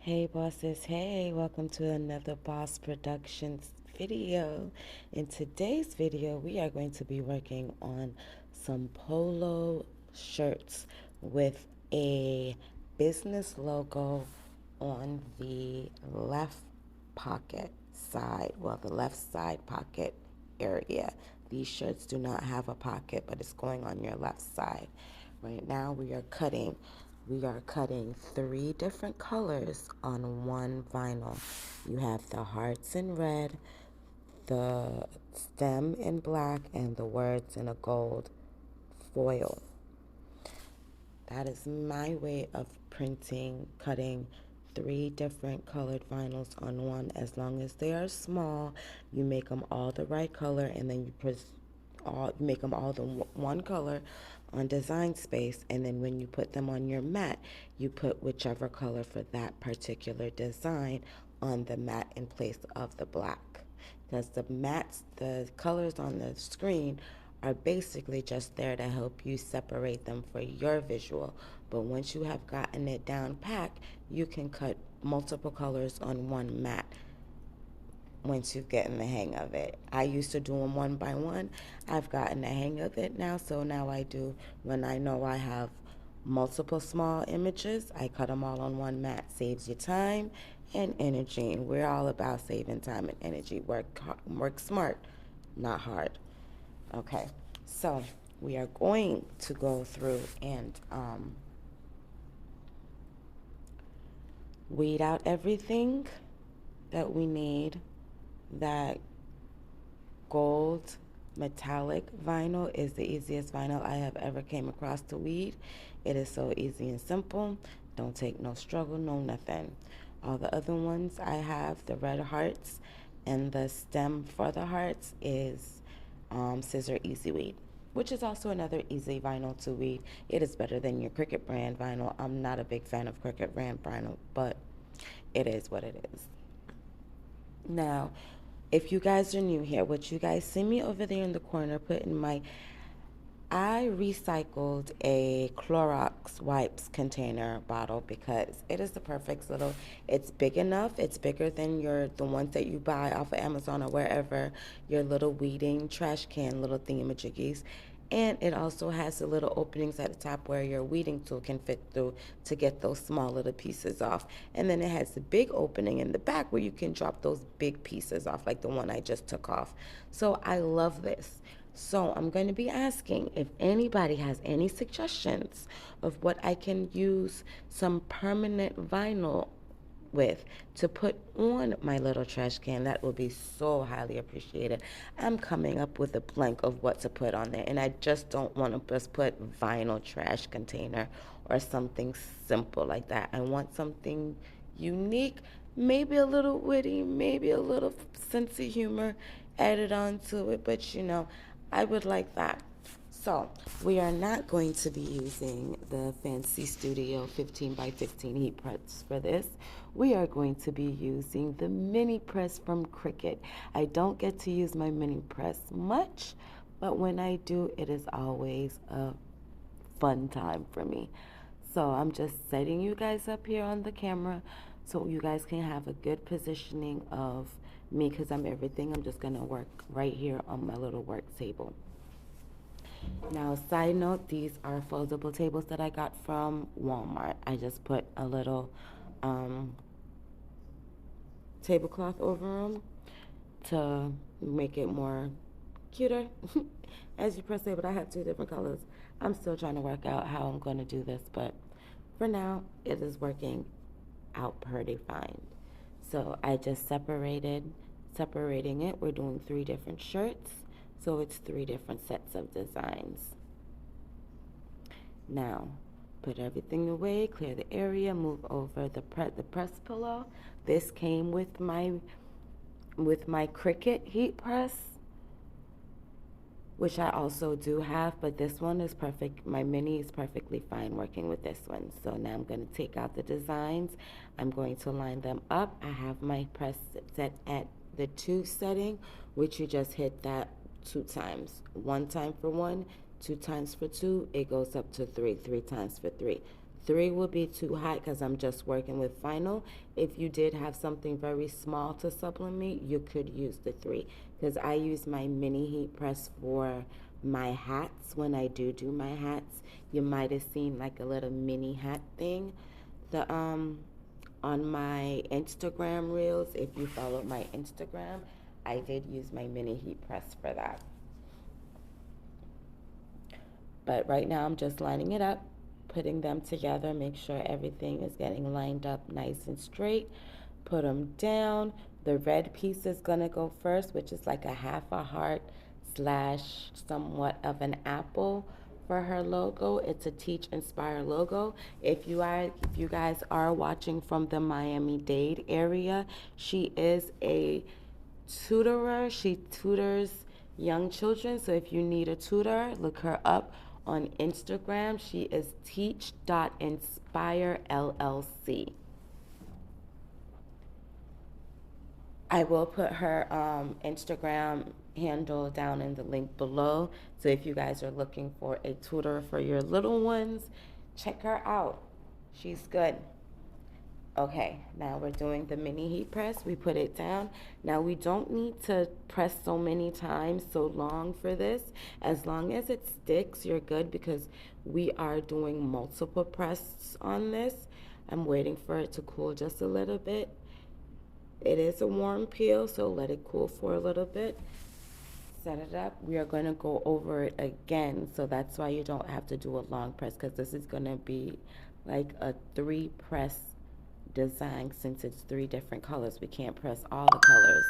Hey bosses, hey, welcome to another Bawse Productions video. In today's video, we are going to be working on some polo shirts with a business logo on the left pocket side, well, the left side pocket area. These shirts do not have a pocket, but it's going on your left side. Right now we are cutting three different colors on one vinyl. You have the hearts in red, the stem in black, and the words in a gold foil. That is my way of cutting three different colored vinyls on one. As long as they are small, you make them all the right color, and then you make them all the one color on design space, and then when you put them on your mat, you put whichever color for that particular design on the mat in place of the black. Because the colors on the screen are basically just there to help you separate them for your visual. But once you have gotten it down pat, you can cut multiple colors on one mat once you've gotten the hang of it. I used to do them one by one. I've gotten the hang of it now, so now I do, when I know I have multiple small images, I cut them all on one mat. Saves you time and energy, and we're all about saving time and energy. Work smart, not hard. Okay, so we are going to go through and weed out everything that we need. That gold metallic vinyl is the easiest vinyl I have ever came across to weed. It is so easy and simple. Don't take no struggle, no nothing. All the other ones I have, the red hearts and the stem for the hearts is Siser Easy Weed, which is also another easy vinyl to weed. It is better than your Cricut brand vinyl. I'm not a big fan of Cricut brand vinyl, but it is what it is. Now, if you guys are new here, what you guys see me over there in the corner putting I recycled a Clorox wipes container bottle because it is the perfect little, it's big enough, it's bigger than the ones that you buy off of Amazon or wherever, your little weeding trash can, little thingamajiggies. And it also has the little openings at the top where your weeding tool can fit through to get those small little pieces off. And then it has the big opening in the back where you can drop those big pieces off, like the one I just took off. So I love this. So I'm going to be asking if anybody has any suggestions of what I can use some permanent vinyl with to put on my little trash can. That will be so highly appreciated. I'm coming up with a blank of what to put on there, and I just don't want to just put vinyl trash container or something simple like that. I want something unique, maybe a little witty, maybe a little sense of humor added onto it, but I would like that. So we are not going to be using the Fancy Studio 15 by 15 heat press for this. We are going to be using the mini press from Cricut. I don't get to use my mini press much, but when I do, it is always a fun time for me. So I'm just setting you guys up here on the camera so you guys can have a good positioning of me, because I'm everything. I'm just going to work right here on my little work table. Now, side note, these are foldable tables that I got from Walmart. I just put a little tablecloth over them to make it more cuter. As you press it, but I have two different colors. I'm still trying to work out how I'm going to do this, but for now, it is working out pretty fine. So I just separating it. We're doing three different shirts. So it's three different sets of designs. Now, put everything away, clear the area, move over the press pillow. This came with my Cricut heat press, which I also do have, but this one is perfect. My mini is perfectly fine working with this one. So now I'm going to take out the designs. I'm going to line them up. I have my press set at the 2 setting, which you just hit that 2 times. 1 time for 1, 2 times for 2, it goes up to 3, 3 times for 3. 3 would be too high because I'm just working with vinyl. If you did have something very small to sublimate, you could use the 3, because I use my mini heat press for my hats. When I do my hats, you might have seen like a little mini hat thing. The On my Instagram reels, if you follow my Instagram, I did use my mini heat press for that. But right now I'm just lining it up, putting them together, make sure everything is getting lined up nice and straight. Put them down. The red piece is gonna go first, which is like a half a heart slash somewhat of an apple for her logo. It's a Teach Inspire logo. If you guys are watching from the Miami Dade area, she is a tutorer. She tutors young children. So if you need a tutor, look her up on Instagram. She is teach.inspire LLC. I will put her Instagram handle down in the link below. So if you guys are looking for a tutor for your little ones, check her out. She's good. Okay, now we're doing the mini heat press. We put it down. Now we don't need to press so many times, so long for this. As long as it sticks, you're good, because we are doing multiple press on this. I'm waiting for it to cool just a little bit. It is a warm peel, so let it cool for a little bit. Set it up. We are going to go over it again, so that's why you don't have to do a long press, because this is going to be like a 3 press design. Since it's 3 different colors, we can't press all the colors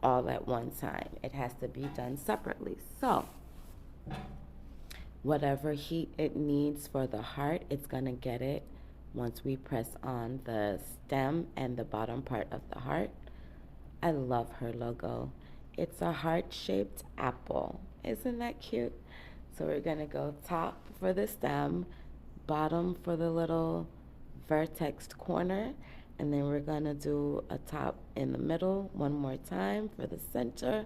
all at one time. It has to be done separately. So whatever heat it needs for the heart, it's going to get it once we press on the stem and the bottom part of the heart. I love her logo. It's a heart-shaped apple. Isn't that cute? So we're going to go top for the stem, bottom for the little vertexed corner, and then we're going to do a top in the middle one more time for the center,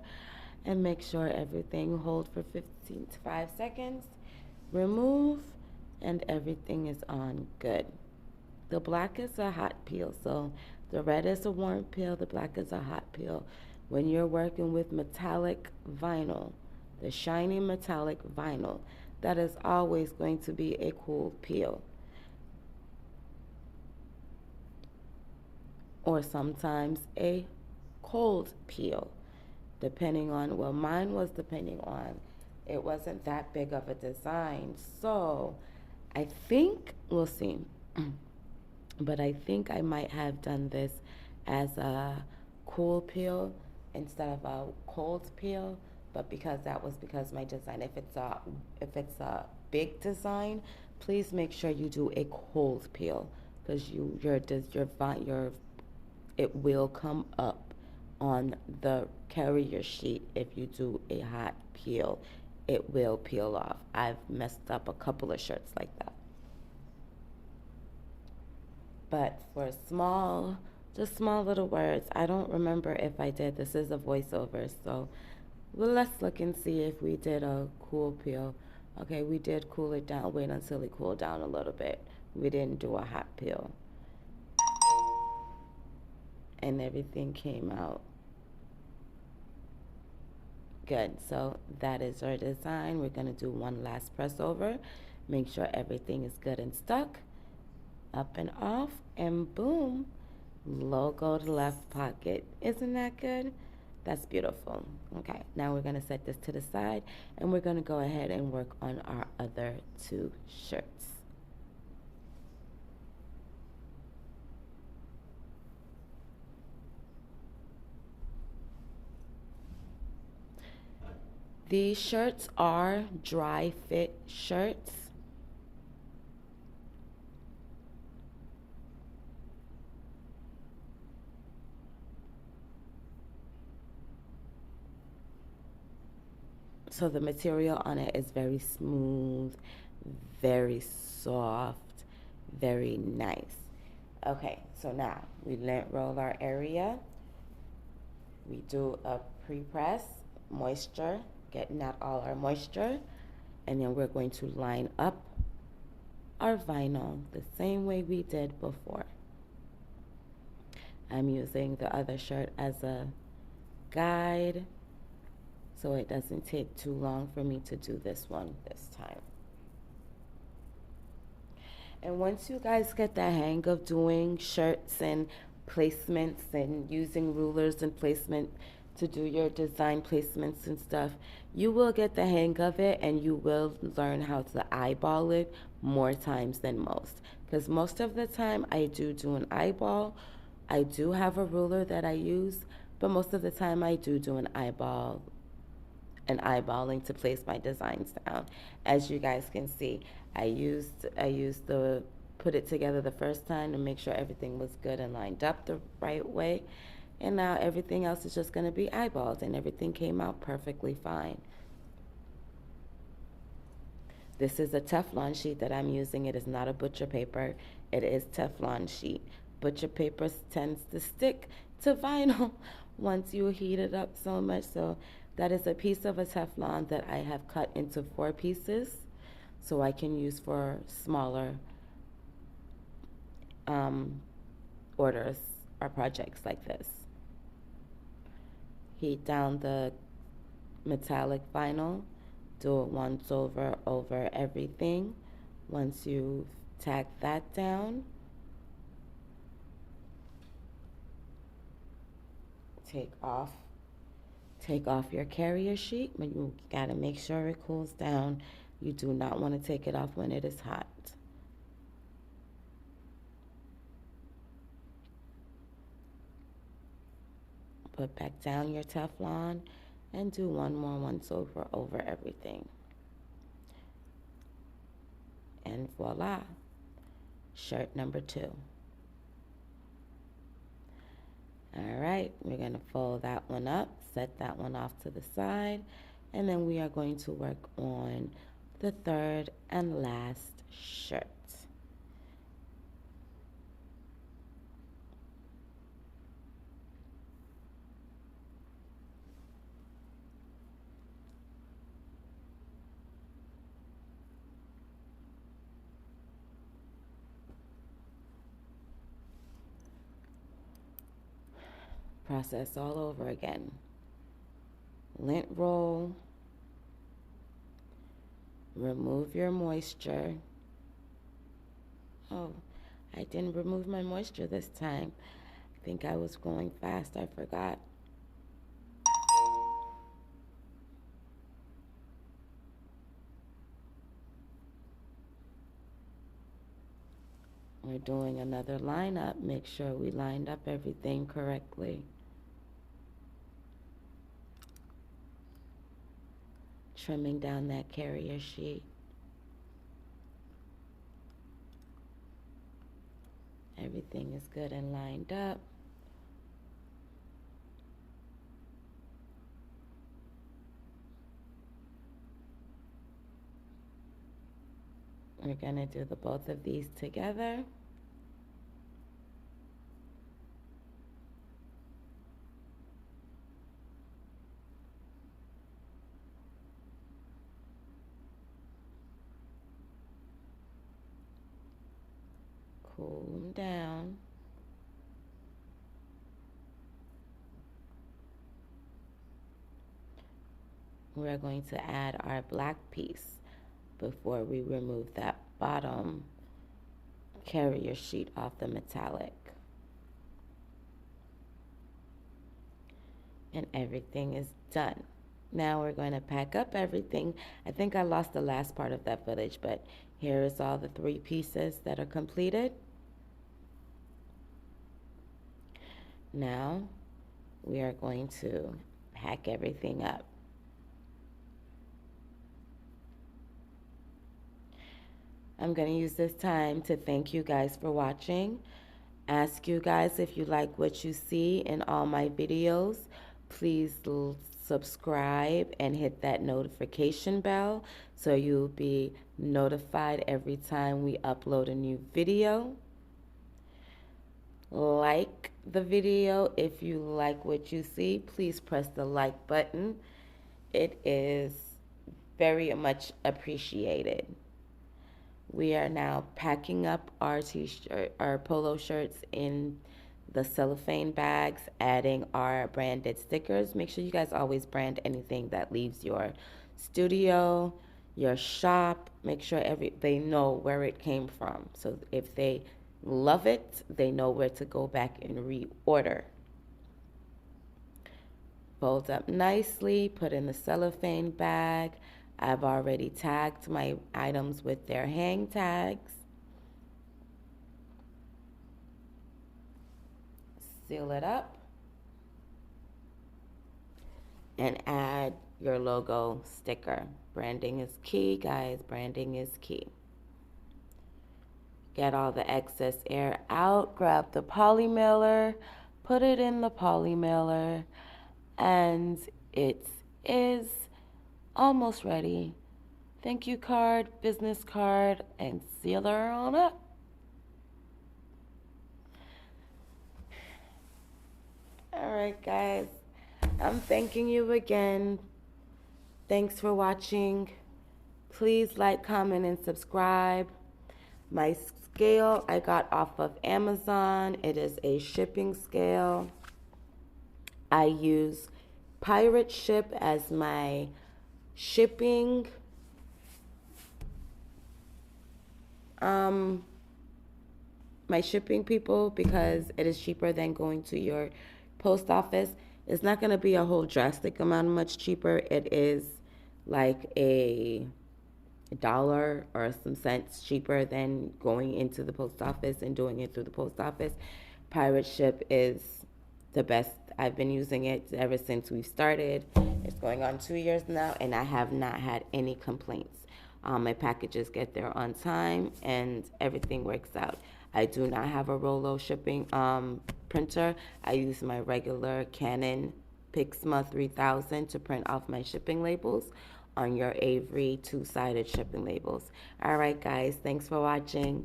and make sure everything holds for 15 to 5 seconds. Remove, and everything is on good. The black is a hot peel, so the red is a warm peel, the black is a hot peel. When you're working with metallic vinyl, the shiny metallic vinyl, that is always going to be a cool peel. Or sometimes a cold peel, depending on, well, mine was depending on, it wasn't that big of a design. So I think, we'll see. But I think I might have done this as a cool peel instead of a cold peel, but because my design. If it's a big design, please make sure you do a cold peel, because it will come up on the carrier sheet. If you do a hot peel, it will peel off. I've messed up a couple of shirts like that. But for just small little words, I don't remember if I did. This is a voiceover, so let's look and see if we did a cool peel. Okay, we did cool it down. Wait until it cooled down a little bit. We didn't do a hot peel. And everything came out good. So that is our design. We're going to do one last press over. Make sure everything is good and stuck. Up and off, and boom, logo to left pocket. Isn't that good? That's beautiful. Okay, now we're going to set this to the side, and we're going to go ahead and work on our other 2 shirts. These shirts are dry fit shirts. So the material on it is very smooth, very soft, very nice. Okay, so now we lint roll our area. We do a pre-press, moisture, getting out all our moisture, and then we're going to line up our vinyl the same way we did before. I'm using the other shirt as a guide so it doesn't take too long for me to do this one this time. And once you guys get the hang of doing shirts and placements and using rulers and placement to do your design placements and stuff, you will get the hang of it and you will learn how to eyeball it more times than most. Because most of the time I do an eyeball. I do have a ruler that I use, but most of the time I do an eyeball and eyeballing to place my designs down. As you guys can see, I used the put it together the first time to make sure everything was good and lined up the right way. And now everything else is just going to be eyeballed and everything came out perfectly fine. This is a Teflon sheet that I'm using. It is not a butcher paper. It is Teflon sheet. Butcher paper tends to stick to vinyl once you heat it up so much. So that is a piece of a Teflon that I have cut into 4 pieces so I can use for smaller orders or projects like this. Heat down the metallic vinyl. Do it once over everything. Once you've tacked that down, take off your carrier sheet, but you gotta make sure it cools down. You do not want to take it off when it is hot. Put back down your Teflon and do one more once over everything. And voila, shirt number 2. All right, we're going to fold that one up, set that one off to the side, and then we are going to work on the third and last shirt. Process all over again. Lint roll, remove your moisture. Oh, I didn't remove my moisture this time. I think I was going fast, I forgot. We're doing another line up. Make sure we lined up everything correctly. Trimming down that carrier sheet. Everything is good and lined up. We're going to do the both of these together. Cool them down. We're going to add our black piece before we remove that bottom carrier sheet off the metallic. And everything is done. Now we're going to pack up everything. I think I lost the last part of that footage, but here is all the 3 pieces that are completed. Now we are going to pack everything up. I'm going to use this time to thank you guys for watching. Ask you guys if you like what you see in all my videos. Please subscribe and hit that notification bell so you'll be notified every time we upload a new video. Like the video if you like what you see. Please press the like button. It is very much appreciated. We are now packing up our t-shirt, our polo shirts in the cellophane bags, adding our branded stickers. Make sure you guys always brand anything that leaves your studio, your shop. Make sure they know where it came from. So if they love it, they know where to go back and reorder. Fold up nicely, put in the cellophane bag. I've already tagged my items with their hang tags. Seal it up and add your logo sticker. Branding is key, guys. Branding is key. Get all the excess air out. Grab the poly mailer, put it in the poly mailer, and it is almost ready. Thank you card, business card, and seal her on up. All right, guys. I'm thanking you again. Thanks for watching. Please like, comment, and subscribe. My scale I got off of Amazon. It is a shipping scale. I use Pirate Ship as my shipping my shipping people because it is cheaper than going to your post office. It's not going to be a whole drastic amount much cheaper. It is like a dollar or some cents cheaper than going into the post office and doing it through the post office. Pirate Ship is the best. I've been using it ever since we've started. It's going on 2 years now, and I have not had any complaints. My packages get there on time, and everything works out. I do not have a Rolo shipping printer. I use my regular Canon PIXMA 3000 to print off my shipping labels on your Avery two-sided shipping labels. All right, guys, thanks for watching.